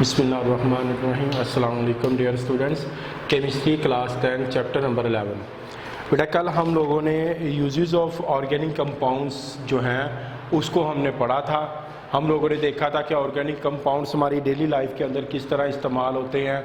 बिस्मिल्लाहिर्रहमानिर्रहीम। अस्सलाम वालेकुम dear students. Chemistry class 10 chapter number 11। बेटा कल हम लोगों ने यूजेस ऑफ ऑर्गेनिक कंपाउंड्स जो हैं उसको हमने पढ़ा था। हम लोगों ने देखा था कि ऑर्गेनिक कंपाउंड्स हमारी डेली लाइफ के अंदर किस तरह इस्तेमाल होते हैं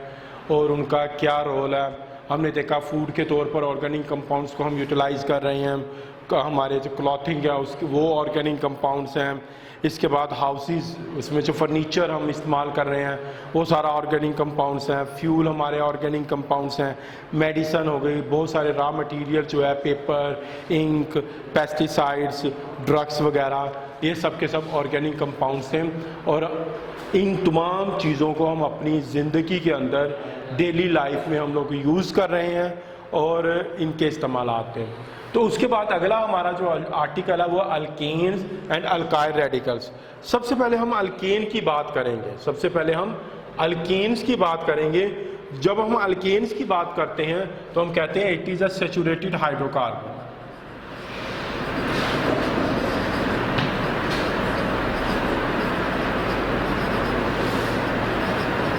और उनका क्या रोल है। हमने देखा फूड के तौर पर ऑर्गेनिक कंपाउंड्स को हम यूटिलाइज़ कर रहे हैं, हमारे जो क्लॉथिंग है उसकी वो ऑर्गेनिक कंपाउंड्स हैं। इसके बाद हाउसेस, उसमें जो फर्नीचर हम इस्तेमाल कर रहे हैं वो सारा ऑर्गेनिक कंपाउंड्स हैं। फ्यूल हमारे ऑर्गेनिक कंपाउंड्स हैं। मेडिसन हो गई, बहुत सारे रॉ मटेरियल जो है पेपर, इंक, पेस्टिसाइड्स, ड्रग्स वगैरह, ये सब के सब ऑर्गेनिक कंपाउंड्स हैं। और इन तमाम चीज़ों को हम अपनी ज़िंदगी के अंदर डेली लाइफ में हम लोग यूज़ कर रहे हैं और इनके इस्तेमाल आते हैं। तो उसके बाद अगला हमारा जो आर्टिकल है वो अल्केन्स एंड अल्काइल रेडिकल्स। सबसे पहले हम अल्केन की बात करेंगे। सबसे पहले हम अल्केन्स की बात करेंगे। जब हम अल्केन्स की बात करते हैं तो हम कहते हैं it is a saturated hydrocarbon.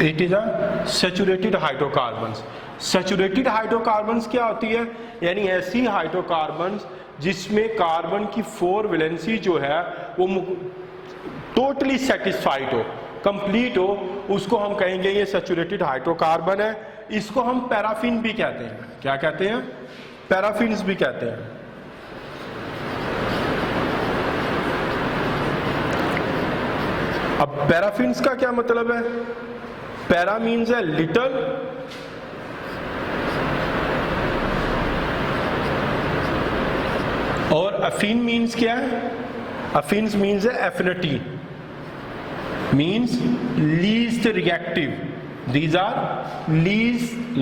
It is a saturated hydrocarbons. Saturated hydrocarbons क्या होती है? यानी ऐसी हाइड्रोकार्बन्स जिसमें कार्बन की 4 वैलेंसी जो है वो टोटली सेटिस्फाइड हो, कंप्लीट हो, उसको हम कहेंगे ये सैचुरेटेड हाइड्रोकार्बन है। इसको हम पैराफिन भी कहते हैं। क्या कहते हैं? पैराफिन्स भी कहते हैं। अब पैराफिन्स का क्या मतलब है? पैरा मीन्स है लिटल, और अफिन मीन्स क्या है? अफिन्स मीन्स है affinity, means least reactive. These are least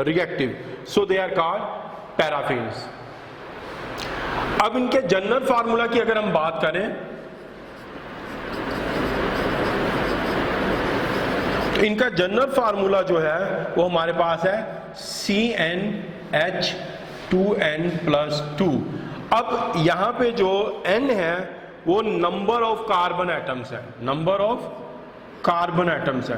reactive, so they are called paraffins. अब इनके जनरल फार्मूला की अगर हम बात करें तो इनका जनरल फार्मूला जो है वो हमारे पास है CnH2n+2। अब यहां पे जो N है वो नंबर ऑफ कार्बन एटम्स है, नंबर ऑफ कार्बन एटम्स है।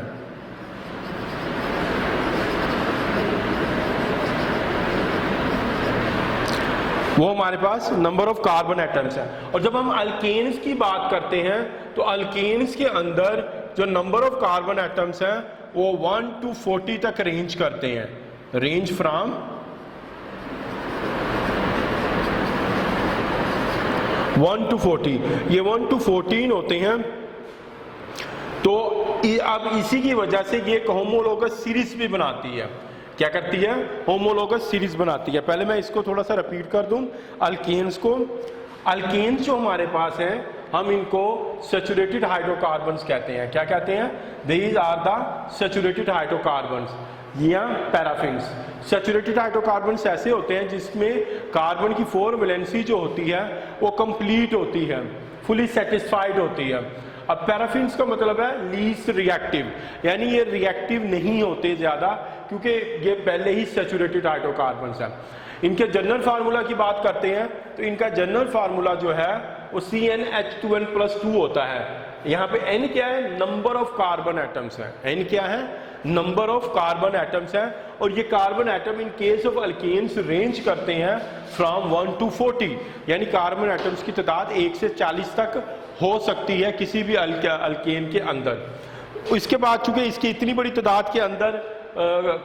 वो हमारे पास नंबर ऑफ कार्बन एटम्स है। और जब हम अल्केन्स की बात करते हैं तो अल्केन्स के अंदर जो नंबर ऑफ कार्बन एटम्स हैं वो 1 to 40 तक रेंज करते हैं। रेंज फ्रॉम 1 to 40, ये 1 to 14 होते हैं। तो अब इसी की वजह से ये एक होमोलोगस सीरीज भी बनाती है। क्या करती है? होमोलोगस सीरीज बनाती है। पहले मैं इसको थोड़ा सा रिपीट कर दूं अल्केन्स को। अल्केन्स जो हमारे पास हैं हम इनको सैचुरेटेड हाइड्रोकार्बन्स कहते हैं। क्या कहते हैं? These are the saturated hydrocarbons या पैराफिन्स। सैचुरेटेड हाइड्रोकार्बन्स ऐसे होते हैं जिसमें कार्बन की 4 वैलेंसी जो होती है वो कंप्लीट होती है, फुली सेटिस्फाइड होती है। अब पैराफिन्स का मतलब है लीस्ट रिएक्टिव, यानी ये रिएक्टिव नहीं होते ज्यादा क्योंकि ये पहले ही सैचुरेटेड हाइड्रोकार्बन्स है। इनके जनरल फार्मूला की बात करते हैं तो इनका जनरल फार्मूला जो है वो CnH2n+2 होता है। यहाँ पे N क्या है? नंबर ऑफ कार्बन एटम्स है। N क्या है? नंबर ऑफ कार्बन एटम्स है। और ये carbon atom in case of alkanes range करते हैं फ्रॉम 1 to 40, यानी कार्बन एटम्स की तादाद 1 से 40 तक हो सकती है किसी भी अल्केन के अंदर। इसके बाद चूंकि इसकी इतनी बड़ी तादाद के अंदर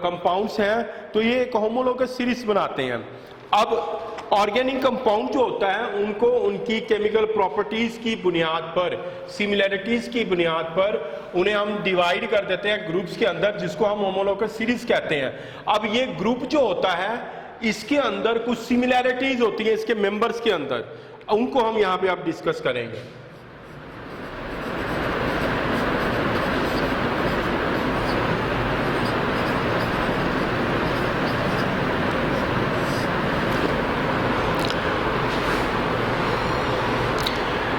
कंपाउंड्स हैं तो ये एक होमोलोगस सीरीज बनाते हैं। अब ऑर्गेनिक कंपाउंड जो होता है उनको उनकी केमिकल प्रॉपर्टीज की बुनियाद पर, सिमिलैरिटीज की बुनियाद पर उन्हें हम डिवाइड कर देते हैं ग्रुप्स के अंदर, जिसको हम होमोलोगस सीरीज कहते हैं। अब ये ग्रुप जो होता है इसके अंदर कुछ सिमिलैरिटीज होती है इसके मेंबर्स के अंदर, उनको हम यहाँ पे अब डिस्कस करेंगे।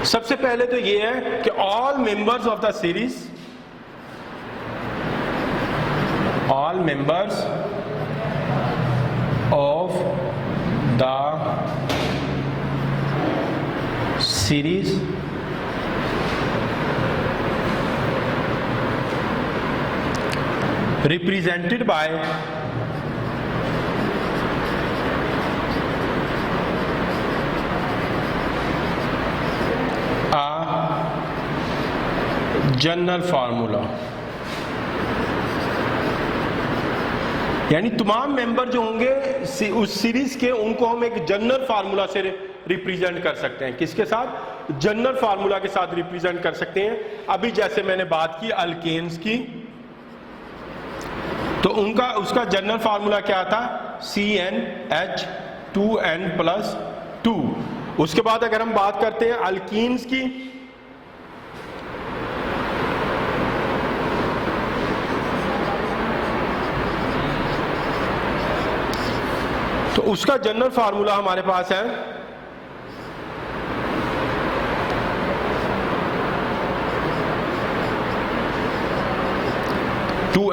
सबसे पहले तो ये है कि all members of the series, all members of the series represented by general formula, यानी तमाम मेंबर जो होंगे उस सीरीज के, उनको हम एक जनरल फार्मूला से रिप्रेजेंट कर सकते हैं। किसके साथ? जनरल फार्मूला के साथ रिप्रेजेंट कर सकते हैं। अभी जैसे मैंने बात की अल्केन्स की, तो उसका जनरल फार्मूला क्या था? CnH2n+2। उसके बाद अगर हम बात करते हैं अल्कीन्स की, तो उसका जनरल फार्मूला हमारे पास है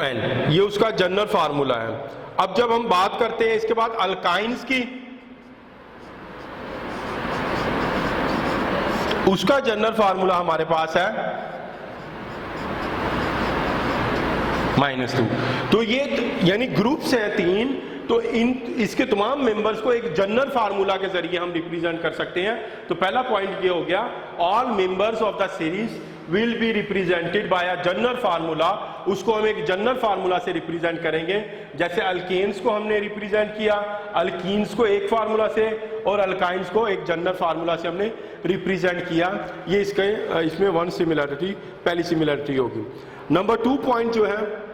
n, ये उसका जनरल फार्मूला है। अब जब हम बात करते हैं इसके बाद अल्काइंस की, उसका जनरल फार्मूला हमारे पास है -2। तो ये यानी ग्रुप्स हैं 3, तो इसके तमाम मेंबर्स को एक जनरल फार्मूला के जरिए हम रिप्रेजेंट कर सकते हैं। तो पहला पॉइंट ये हो गया, all members of the series will be represented by a general formula. उसको हम एक जनरल फार्मूला से रिप्रेजेंट करेंगे। जैसे अल्केन्स को हमने रिप्रेजेंट किया, अल्कीन्स को एक फार्मूला से और अल्काइंस को एक जनरल फार्मूला से हमने रिप्रेजेंट किया। ये इसमें वन सिमिलरिटी, पहली सिमिलरिटी होगी। नंबर 2 पॉइंट जो है,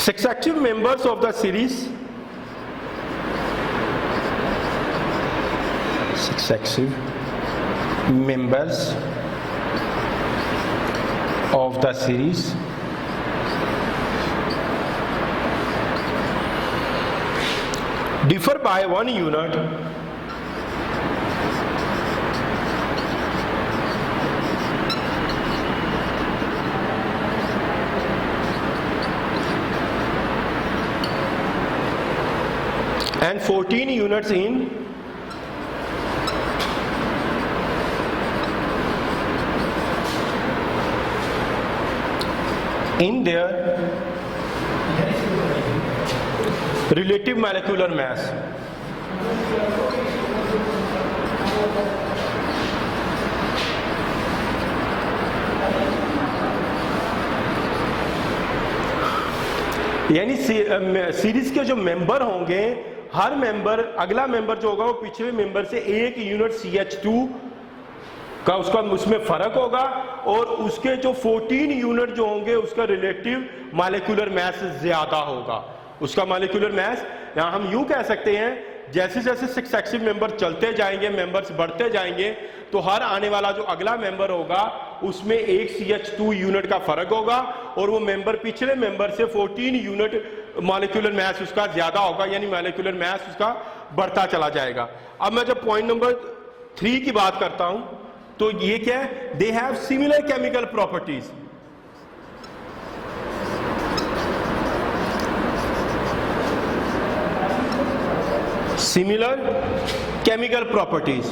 successive members of the series, successive members of the series differ by 1 unit and 14 units in their relative molecular mass. यानी सीरीज के जो मेंबर होंगे, हर मेंबर, अगला मेंबर जो होगा वो पिछले मेंबर से 1 यूनिट CH2 का उसमें फर्क होगा, और उसके जो 14 यूनिट जो होंगे उसका रिलेटिव मॉलिक्यूलर मास ज्यादा होगा। उसका मॉलिक्यूलर मास, यहां हम यूं कह सकते हैं, जैसे जैसे सक्सेसिव मेंबर चलते जाएंगे, मेंबर्स बढ़ते जाएंगे, तो हर आने वाला जो अगला मेंबर होगा उसमें 1 CH2 यूनिट का फर्क होगा, और वो मेंबर पिछले मेंबर से 14 यूनिट मॉलिक्यूलर मास उसका ज्यादा होगा, यानी मॉलिक्यूलर मास उसका बढ़ता चला जाएगा। अब मैं जब पॉइंट नंबर 3 की बात करता हूं, तो ये क्या है? They have similar chemical properties. Similar chemical properties,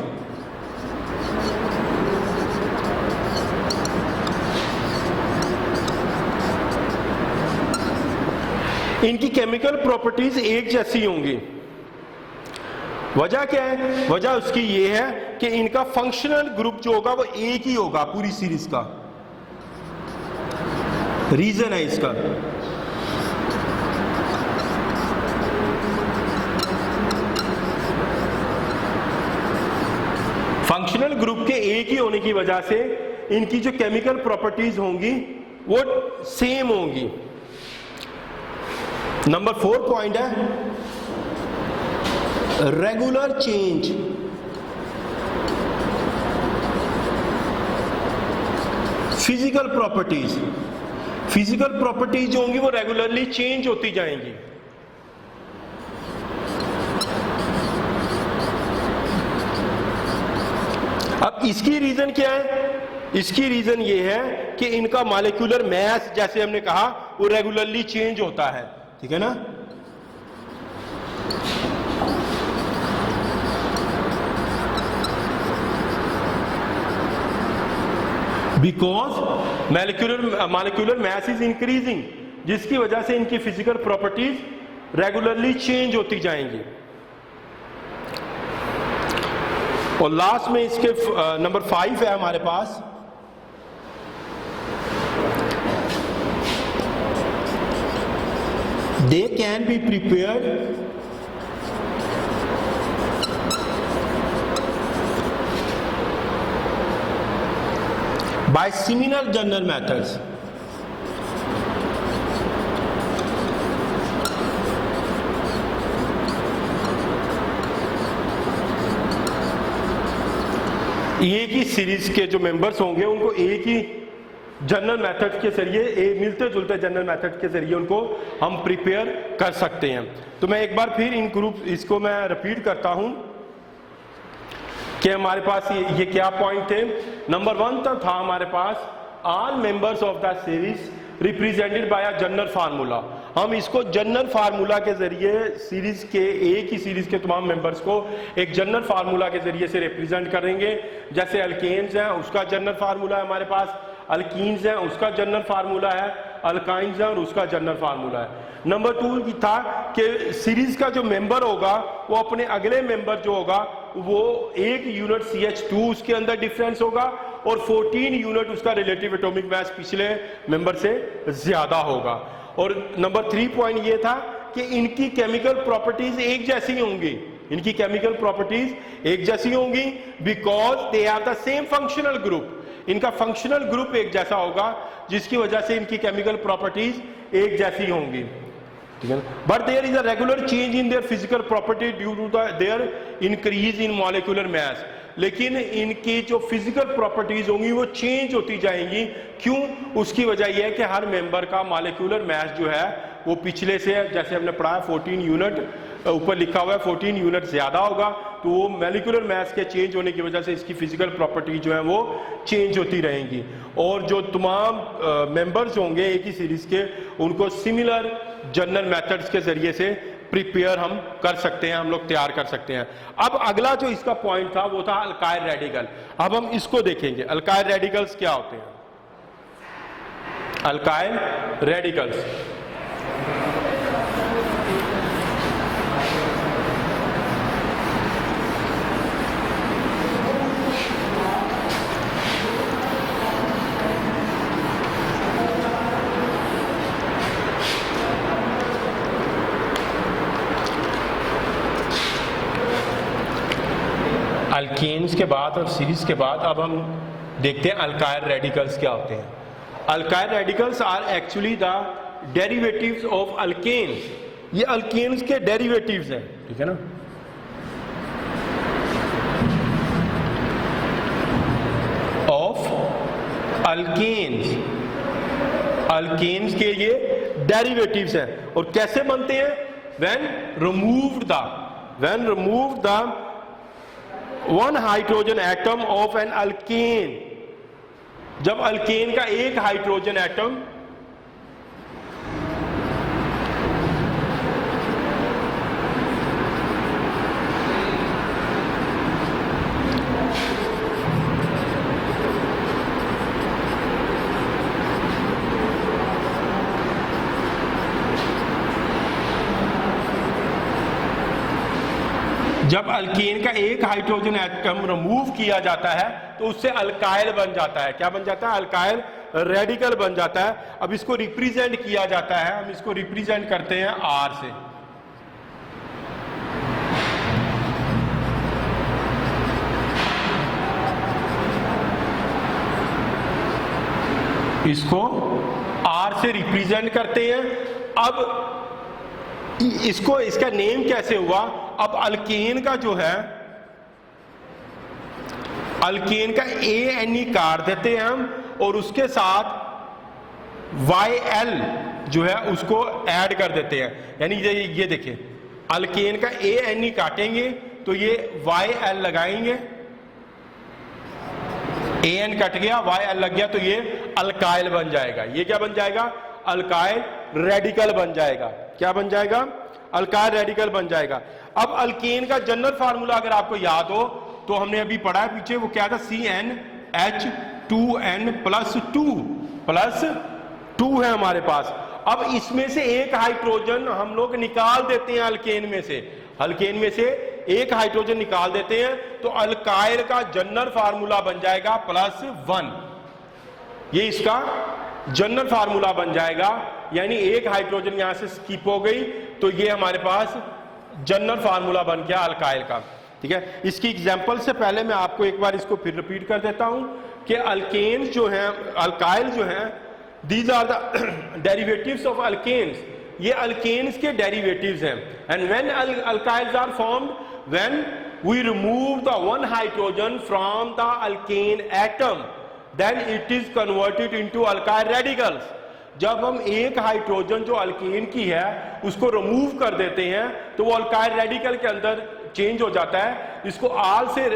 इनकी केमिकल प्रॉपर्टीज एक जैसी होंगी। वजह क्या है? वजह उसकी ये है कि इनका फंक्शनल ग्रुप जो होगा वो एक ही होगा पूरी सीरीज का। रीजन है इसका, फंक्शनल ग्रुप के एक ही होने की वजह से इनकी जो केमिकल प्रॉपर्टीज होंगी वो सेम होंगी। नंबर 4 पॉइंट है regular change. Physical properties, physical properties जो होंगी वो रेगुलरली चेंज होती जाएंगी। अब इसकी रीजन क्या है? इसकी रीजन ये है कि इनका मॉलिक्यूलर मास, जैसे हमने कहा, वो रेगुलरली चेंज होता है। ठीक है ना? Because molecular mass is increasing, जिसकी वजह से इनकी फिजिकल प्रॉपर्टीज रेगुलरली चेंज होती जाएंगी। और लास्ट में इसके नंबर 5 है हमारे पास, they can be prepared by similar general methods. एक ही सीरीज के जो मेंबर्स होंगे उनको एक ही जनरल मेथड के जरिए, मिलते जुलते जनरल मेथड के जरिए उनको हम प्रिपेयर कर सकते हैं। तो मैं एक बार फिर इन ग्रुप इसको मैं रिपीट करता हूं कि हमारे पास ये क्या पॉइंट थे। नंबर 1 तक था हमारे पास all members of the series represented by a general formula. हम इसको जनरल फार्मूला के जरिए सीरीज के, एक ही सीरीज के तमाम मेंबर्स को एक जनरल फार्मूला के जरिए से रिप्रेजेंट करेंगे। जैसे अल्केन्स हैं उसका जनरल फार्मूला है हमारे पास, अल्कीन्स हैं उसका जनरल फार्मूला है, अल्काइंस हैं और उसका जनरल फार्मूला है। नंबर 2 की था कि सीरीज का जो मेंबर होगा वो अपने अगले मेंबर जो होगा वो 1 यूनिट CH2 उसके अंदर डिफरेंस होगा और 14 यूनिट उसका रिलेटिव एटॉमिक मास पिछले मेंबर से ज्यादा होगा। और नंबर 3 पॉइंट ये था कि इनकी केमिकल प्रॉपर्टीज एक जैसी होंगी, इनकी केमिकल प्रॉपर्टीज एक जैसी होंगी because they are the same functional group. इनका फंक्शनल ग्रुप एक जैसा होगा जिसकी वजह से इनकी केमिकल प्रॉपर्टीज एक जैसी होंगी, ठीक है। But there is a regular change in their physical property due to their increase in molecular mass. लेकिन इनकी जो फिजिकल प्रॉपर्टीज होंगी वो चेंज होती जाएंगी। क्यों? उसकी वजह यह है कि हर मेंबर का मॉलिक्यूलर मास जो है वो पिछले से, जैसे हमने पढ़ा है 14 यूनिट ऊपर लिखा हुआ है, 14 यूनिट ज्यादा होगा, तो वो मॉलिक्यूलर मास के चेंज होने की वजह से इसकी फिजिकल प्रॉपर्टी जो है वो चेंज होती रहेंगी। और जो तमाम मेंबर्स होंगे एक ही सीरीज के उनको सिमिलर जनरल मेथड्स के जरिए से प्रिपेयर हम कर सकते हैं, हम लोग तैयार कर सकते हैं। अब अगला जो इसका पॉइंट था वो था अल्काइल रेडिकल। अब हम इसको देखेंगे अल्काइल रेडिकल्स क्या होते हैं। अल्काइल रेडिकल्स अल्केन्स के बाद और सीरीज के बाद अब हम देखते हैं अल्काइल रेडिकल्स क्या होते हैं। Alkyl radicals are actually the derivatives of alkanes. ये अल्केन्स के डेरिवेटिव्स हैं, ठीक है ना। ऑफ अल्केन्स, अल्केन्स के ये डेरिवेटिव्स हैं। और कैसे बनते हैं? When removed the one hydrogen atom of an alkane. जब अल्केन का एक हाइड्रोजन एटम जब अल्कीन का एक हाइड्रोजन एटम रिमूव किया जाता है तो उससे अल्काइल बन जाता है। क्या बन जाता है? अल्काइल रेडिकल बन जाता है। अब इसको रिप्रेजेंट किया जाता है, हम इसको रिप्रेजेंट करते हैं R से। इसको R से रिप्रेजेंट करते हैं। अब इसको, इसका नेम कैसे हुआ? अब अल्केन का जो है, अल्केन का ANE काट देते हैं हम और उसके साथ YL जो है उसको ऐड कर देते हैं। यानी ये देखिए, अल्केन का ANE काटेंगे तो ये YL लगाएंगे, AN कट गया, YL लग गया, तो ये अल्काइल बन जाएगा। ये क्या बन जाएगा? अल्काइल रेडिकल बन जाएगा। क्या बन जाएगा? अल्काइल रेडिकल बन जाएगा। अब अल्केन का जनरल फार्मूला अगर आपको याद हो तो हमने अभी पढ़ा है पीछे, वो क्या था? CN H2N प्लस 2 है हमारे पास। अब इसमें से एक हाइड्रोजन हम लोग निकाल देते हैं अल्केन में से, अल्केन में से एक हाइड्रोजन निकाल देते हैं, तो अल्काइल का जनरल फार्मूला बन जाएगा +1। ये इसका जनरल फार्मूला बन जाएगा, यानी एक हाइड्रोजन यहां से स्किप हो गई, तो ये हमारे पास जनरल फार्मूला बन गया अल्काइल का। ठीक है, इसकी एग्जांपल से पहले मैं आपको एक बार इसको फिर रिपीट कर देता हूं कि अल्केन जो है, अल्काइल जो है, these are the derivatives of alkanes, ये अल्केन्स के डेरिवेटिव्स हैं। And when alkyls are formed when we remove the one hydrogen from the alkane atom, then it is converted into alkyl radicals. जब हम एक hydrogen जो alkane की है उसको रिमूव कर देते हैं तो वो अल्काइल रेडिकल के अंदर चेंज हो जाता है। इसको आर से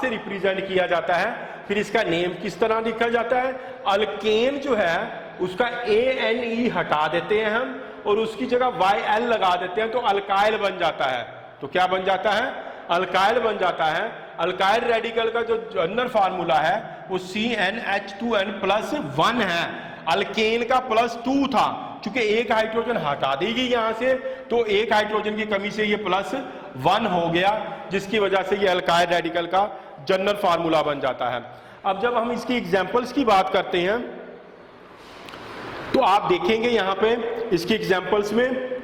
रिप्रेजेंट किया जाता है। फिर इसका नेम किस तरह लिखा जाता है, अल्केन जो है उसका ANE हटा देते हैं हम और उसकी जगह YL लगा देते हैं, तो अल्काइल बन जाता है। तो क्या बन जाता है, अल्काइल बन जाता है। अल्काइल रेडिकल का जो जनरल फार्मूला है वो CnH2n+1 है। अल्केन का +2 था, क्योंकि एक हाइड्रोजन हटा दी गई यहां से, तो एक हाइड्रोजन की कमी से ये +1 हो गया, जिसकी वजह से ये अल्काइल रेडिकल का जनरल फार्मूला बन जाता है। अब जब हम इसकी एग्जांपल्स की बात करते हैं तो आप देखेंगे यहां पे इसकी एग्जांपल्स में,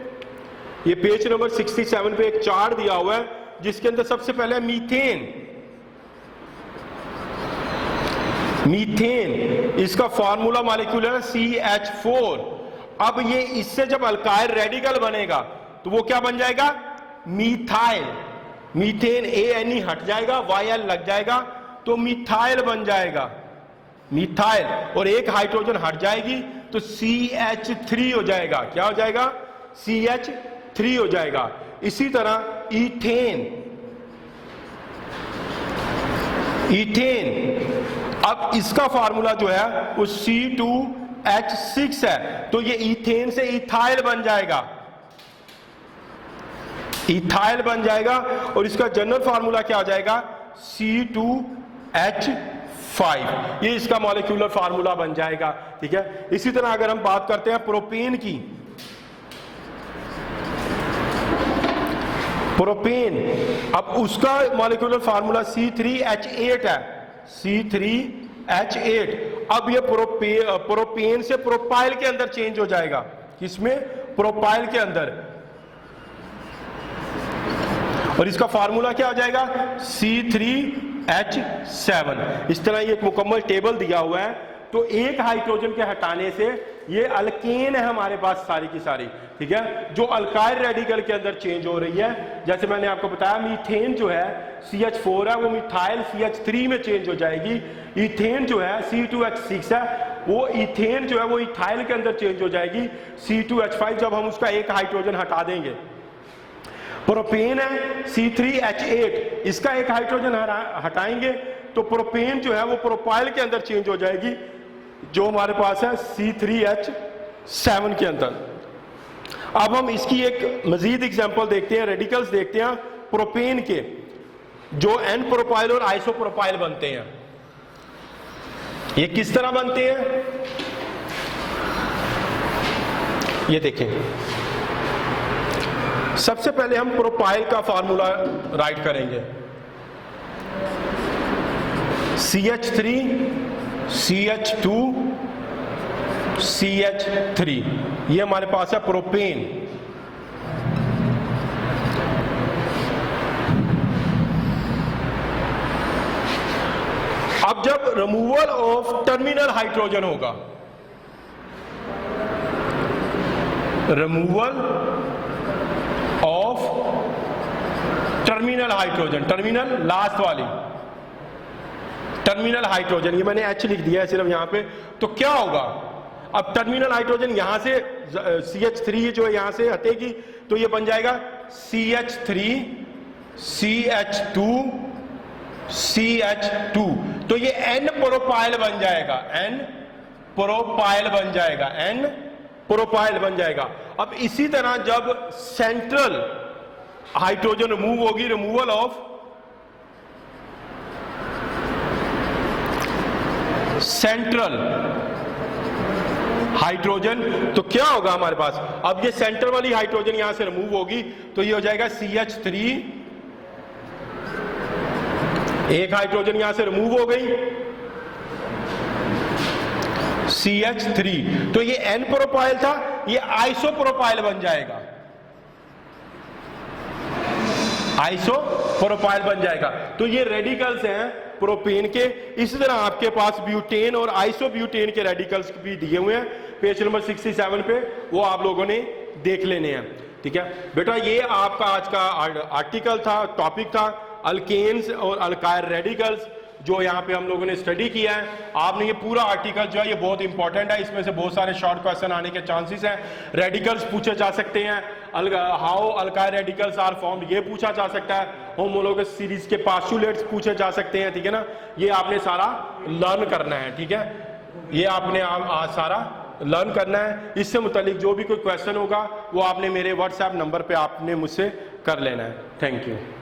ये पेज नंबर 67 पे एक चार्ट दिया हुआ है जिसके अंदर सबसे पहले मीथेन। मीथेन इसका फार्मूला मॉलिक्यूल है CH4। अब ये इससे जब अल्काइल रेडिकल बनेगा तो वो क्या बन जाएगा, मीथाइल। मीथेन ANE हट जाएगा, YL लग जाएगा, तो मीथाइल बन जाएगा, मीथाइल। और एक हाइड्रोजन हट जाएगी तो CH3 हो जाएगा। क्या हो जाएगा, CH3 हो जाएगा। इसी तरह ईथेन, ईथेन, अब इसका फार्मूला जो है वो C2H6 है, तो ये ईथेन से इथाइल बन जाएगा, इथाइल बन जाएगा। और इसका जनरल फार्मूला क्या हो जाएगा, C2H5, ये इसका मॉलिक्यूलर फार्मूला बन जाएगा। ठीक है, इसी तरह अगर हम बात करते हैं प्रोपेन की, प्रोपेन, अब उसका मॉलिक्यूलर फार्मूला C3H8 है, C3H8। अब ये प्रोपेन से प्रोपाइल के अंदर चेंज हो जाएगा, किसमें, प्रोपाइल के अंदर, और इसका फार्मूला क्या हो जाएगा, C3H7। इस तरह ये एक मुकम्मल टेबल दिया हुआ है। तो एक हाइड्रोजन के हटाने से ये अल्केन है हमारे पास सारी की सारी। ठीक है, जो अल्काइल रेडिकल के अंदर चेंज हो रही है, जैसे मैंने आपको बताया मीथेन जो है CH4 है वो मिथाइल CH3 में चेंज हो जाएगी। इथेन जो है C2H6 है, वो इथेन जो है वो इथाइल के अंदर चेंज हो जाएगी C2H5, जब हम उसका एक हाइड्रोजन हटा देंगे। प्रोपेन है C3H8, इसका एक हाइड्रोजन हटाएंगे तो प्रोपेन जो है वो प्रोपाइल के अंदर चेंज हो जाएगी, जो हमारे पास है C3H7 के अंदर। अब हम इसकी एक मजीद एग्जांपल देखते हैं, रेडिकल्स देखते हैं प्रोपेन के, जो एन प्रोपाइल और आइसोप्रोपाइल बनते हैं। ये किस तरह बनते हैं, ये देखें। सबसे पहले हम प्रोपाइल का फार्मूला राइट करेंगे, CH3 CH2 CH3, ये हमारे पास है प्रोपेन। अब जब रिमूवल ऑफ टर्मिनल हाइड्रोजन होगा, removal of terminal hydrogen, terminal last वाली टर्मिनल हाइड्रोजन, ये मैंने H लिख दिया है सिर्फ यहां पे। तो क्या होगा, अब टर्मिनल हाइड्रोजन यहां से CH3 जो है यहां से हटेगी, तो ये बन जाएगा CH3 CH2 CH2, तो ये N प्रोपाइल बन जाएगा, N प्रोपाइल बन जाएगा, N प्रोपाइल बन जाएगा। अब इसी तरह जब सेंट्रल हाइड्रोजन रिमूव होगी, रिमूवल ऑफ सेंट्रल हाइड्रोजन, तो क्या होगा हमारे पास, अब ये सेंटर वाली हाइड्रोजन यहां से रिमूव होगी तो ये हो जाएगा CH3, एक हाइड्रोजन यहां से रिमूव हो गई CH3, तो ये N प्रोपाइल था, ये आइसोप्रोपाइल बन जाएगा, आइसोप्रोपाइल बन जाएगा। तो ये रेडिकल्स हैं प्रोपेन के। इसी तरह आपके पास ब्यूटेन और आइसोब्यूटेन के रेडिकल्स भी दिए हुए हैं पेज नंबर 67 पे, वो आप लोगों ने देख लेने हैं। ठीक है बेटा, ये आपका आज का आर्टिकल था, टॉपिक था अल्केन्स और अल्काइल रेडिकल्स, जो यहाँ पे हम लोगों ने स्टडी किया है। आपने ये पूरा आर्टिकल जो है ये बहुत इंपॉर्टेंट है, इसमें से बहुत सारे शॉर्ट क्वेश्चन आने के चांसेस हैं। रेडिकल्स पूछे जा सकते हैं, how alkyl radicals are formed ये पूछा जा सकता है, होमोलोगस सीरीज के पोस्टुलेट्स पूछे जा सकते हैं। ठीक है ना, ये आपने सारा लर्न करना है। ठीक है, ये आपने आज सारा लर्न करना है। इससे मुतालिक जो भी कोई क्वेश्चन होगा वो आपने मेरे व्हाट्सएप नंबर पे आपने मुझसे कर लेना है। Thank you.